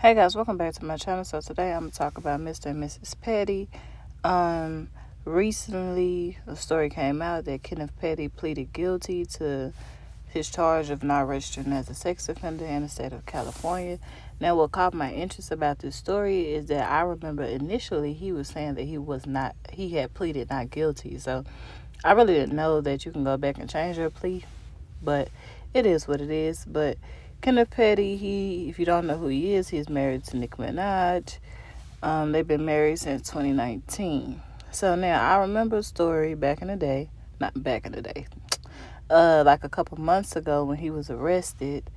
Hey guys, welcome back to my channel. So today I'm going to talk about Mr. and Mrs. Petty. Recently a story came out that Kenneth Petty pleaded guilty to his charge of not registering as a sex offender in the state of California. Now what caught my interest about this story is that I remember initially he was saying that he had pleaded not guilty. So I really didn't know that you can go back and change your plea, but it is what it is. But Kenneth Petty, if you don't know who he is, he's married to Nicki Minaj. They've been married since 2019. So now I remember a story back in the day, not back in the day, like a couple months ago when he was arrested.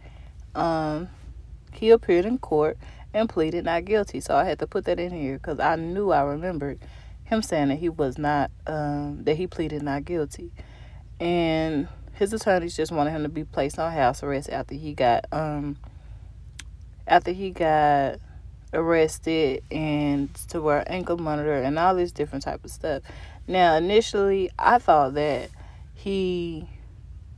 He appeared in court and pleaded not guilty. So I had to put that in here because I remembered him saying that he was not, that he pleaded not guilty. And his attorneys just wanted him to be placed on house arrest after he got arrested, and to wear ankle monitor and all this different type of stuff. Now, initially, I thought that he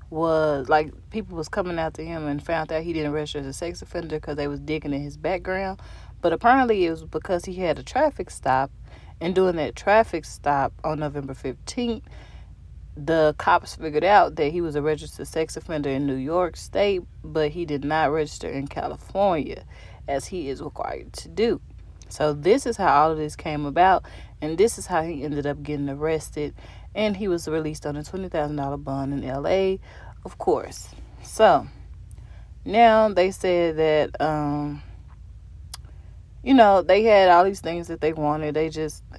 was, like, people was coming after him and found out he didn't register as a sex offender because they was digging in his background. But apparently it was because he had a traffic stop, and doing that traffic stop on November 15th, the cops figured out that he was a registered sex offender in New York State, but he did not register in California, as he is required to do. So this is how all of this came about, and this is how he ended up getting arrested, and he was released on a $20,000 bond in LA, of course. So now they said that they had all these things that they wanted.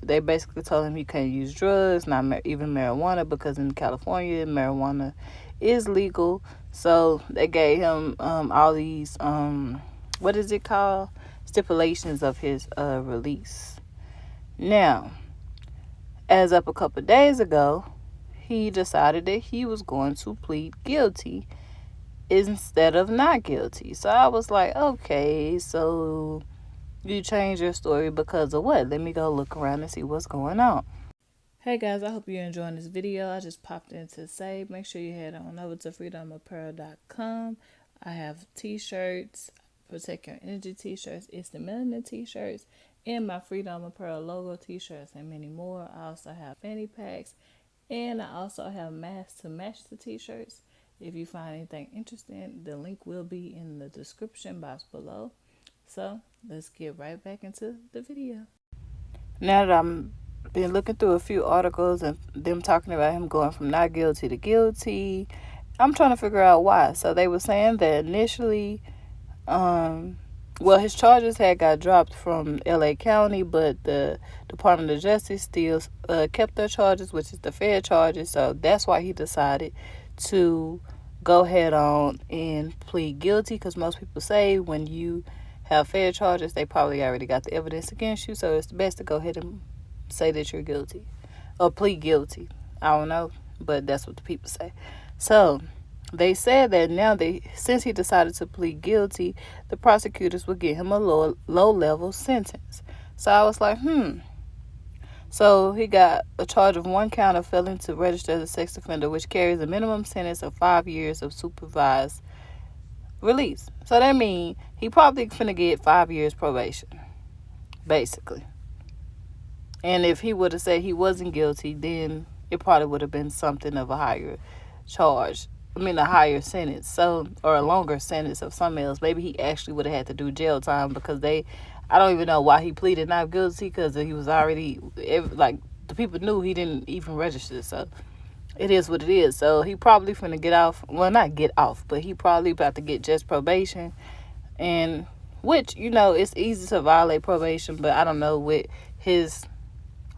They basically told him he can't use drugs, not even marijuana, because in California, marijuana is legal. So they gave him all these, what is it called? Stipulations of his release. Now, as of a couple of days ago, he decided that he was going to plead guilty instead of not guilty. So I was like, okay, so you changed your story because of what? Let me go look around and see what's going on. Hey guys, I hope you're enjoying this video. I just popped in to say, make sure you head on over to FreeDomeApparel.com. I have t-shirts, Protect Your Energy t-shirts, It's the Melanin t-shirts, and my FreeDome Apparel logo t-shirts, and many more. I also have fanny packs, and I also have masks to match the t-shirts. If you find anything interesting, the link will be in the description box below. So let's get right back into the video. Now that I've been looking through a few articles and them talking about him going from not guilty to guilty, I'm trying to figure out why. So they were saying that initially, his charges had got dropped from LA County, but the Department of Justice still kept their charges, which is the fair charges. So that's why he decided to go head on and plead guilty, because most people say when you have fair charges, they probably already got the evidence against you, so it's best to go ahead and say that you're guilty or plead guilty. I don't know, but that's what the people say. So they said that now since he decided to plead guilty, the prosecutors would give him a low-level sentence. So I was like, So he got a charge of 1 count of failing to register as a sex offender, which carries a minimum sentence of 5 years of supervised release. So that means he probably finna get 5 years probation, basically. And if he would have said he wasn't guilty, then it probably would have been something of a higher charge. A higher sentence, or a longer sentence of something else. Maybe he actually would have had to do jail time, because I don't even know why he pleaded not guilty, because he was already, the people knew he didn't even register. So it is what it is. So he probably finna get off. Well, not get off, but he probably about to get just probation. And which, it's easy to violate probation, but I don't know, with his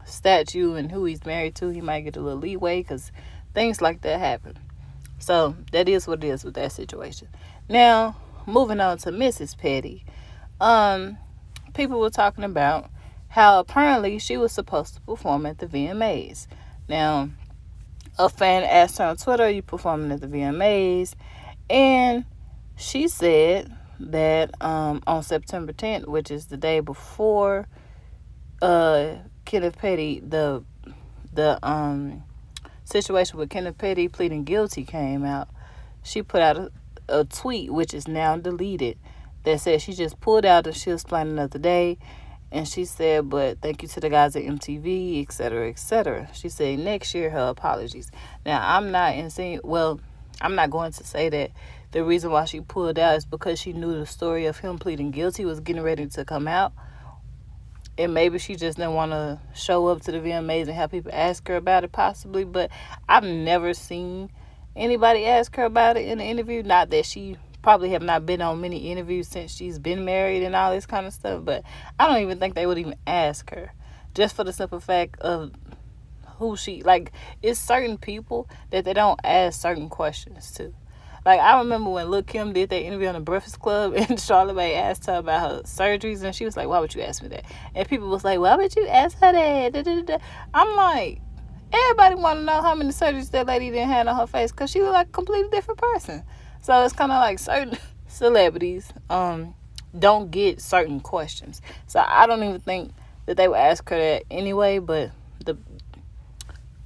statute and who he's married to, he might get a little leeway, because things like that happen. So that is what it is with that situation. Now, moving on to Mrs. Petty. People were talking about how apparently she was supposed to perform at the VMAs. Now, a fan asked her on Twitter, "Are you performing at the VMAs?" And she said that on September 10th, which is the day before Kenneth Petty, the situation with Kenneth Petty pleading guilty came out, she put out a tweet, which is now deleted, that said she just pulled out and she'll explain another day. And she said, but thank you to the guys at MTV, etc., etc. She said next year, her apologies. Now, I'm not going to say that the reason why she pulled out is because she knew the story of him pleading guilty was getting ready to come out. And maybe she just didn't want to show up to the VMAs and have people ask her about it, possibly. But I've never seen anybody ask her about it in an interview. Not that she probably have not been on many interviews since she's been married and all this kind of stuff, but I don't even think they would even ask her, just for the simple fact of who she, like, it's certain people that they don't ask certain questions to. Like, I remember when Lil' Kim did that interview on the Breakfast Club and Charlamagne asked her about her surgeries, and she was like, why would you ask me that? And people was like, why would you ask her that? Da, da, da. I'm like, everybody want to know how many surgeries that lady didn't have on her face, because she was like a completely different person. So it's kind of like certain celebrities don't get certain questions. So I don't even think that they would ask her that anyway. But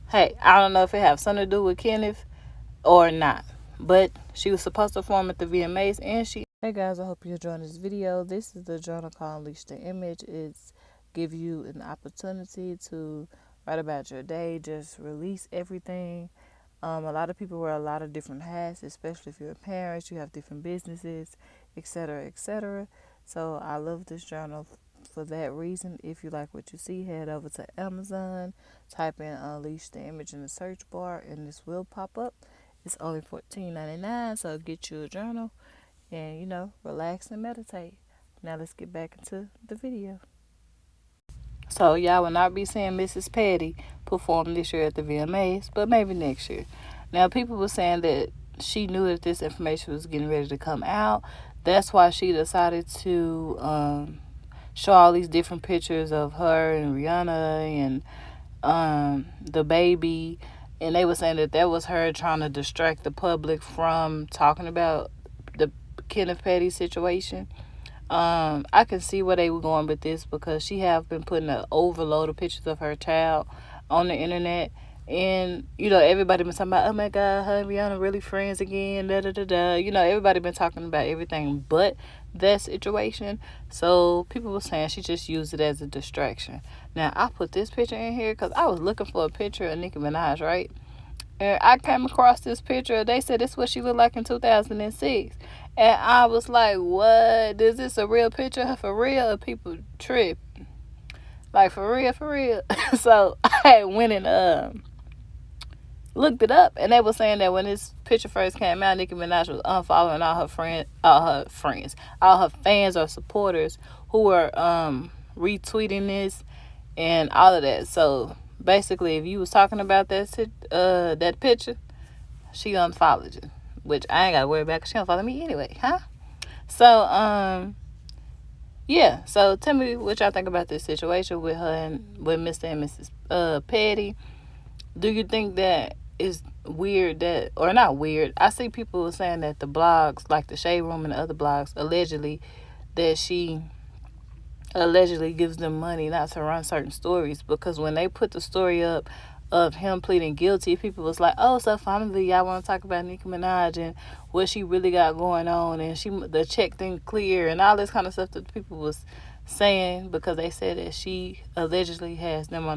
hey, I don't know if it have something to do with Kenneth or not. But she was supposed to perform at the VMAs, and she... Hey guys, I hope you're enjoying this video. This is the journal called Unleash the Image. It's give you an opportunity to write about your day, just release everything. A lot of people wear a lot of different hats, especially if you're parents, you have different businesses, etc., etc. So I love this journal for that reason. If you like what you see, head over to Amazon, type in Unleash the Image in the search bar, and this will pop up. It's only $14.99, so get you a journal and, relax and meditate. Now let's get back into the video. So y'all will not be seeing Mrs. Petty perform this year at the VMAs, but maybe next year. Now, people were saying that she knew that this information was getting ready to come out. That's why she decided to show all these different pictures of her and Rihanna and the baby. And they were saying that was her trying to distract the public from talking about the Kenneth Petty situation. I can see where they were going with this, because she have been putting an overload of pictures of her child on the internet, and everybody been talking about, oh my god, her and Rihanna really friends again, da da da da. Everybody been talking about everything but that situation. So people were saying she just used it as a distraction. Now I put this picture in here because I was looking for a picture of Nicki Minaj, right? And I came across this picture. They said this is what she looked like in 2006. And I was like, what? Is this a real picture? For real? Or people trip? Like, for real, for real? So I went and looked it up. And they were saying that when this picture first came out, Nicki Minaj was unfollowing all her fans or supporters who were retweeting this and all of that. So basically, if you was talking about that picture, she unfollowed you, which I ain't got to worry about because she don't follow me anyway, huh? So, yeah. So tell me what y'all think about this situation with her and with Mr. and Mrs. Petty. Do you think that is weird or not weird? I see people saying that the blogs, like the Shade Room and the other blogs, that she allegedly gives them money not to run certain stories, because when they put the story up of him pleading guilty, people was like, oh, so finally y'all want to talk about Nicki Minaj and what she really got going on, and the check didn't clear and all this kind of stuff that people was saying, because they said that she allegedly has them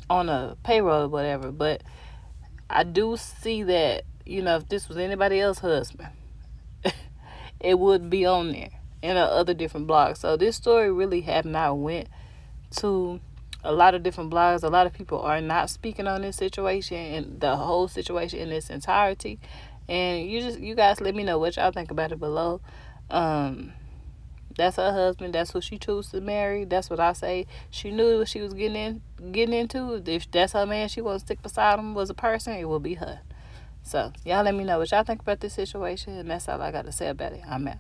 on a payroll or whatever. But I do see that, if this was anybody else's husband, it would be on there and other different blogs. So this story really have not went to a lot of different blogs. A lot of people are not speaking on this situation and the whole situation in its entirety. And you guys let me know what y'all think about it below. That's her husband. That's who she chose to marry. That's what I say. She knew what she was getting into. If that's her man, she wants to stick beside him was a person, it will be her. So y'all let me know what y'all think about this situation, and that's all I got to say about it. I'm out.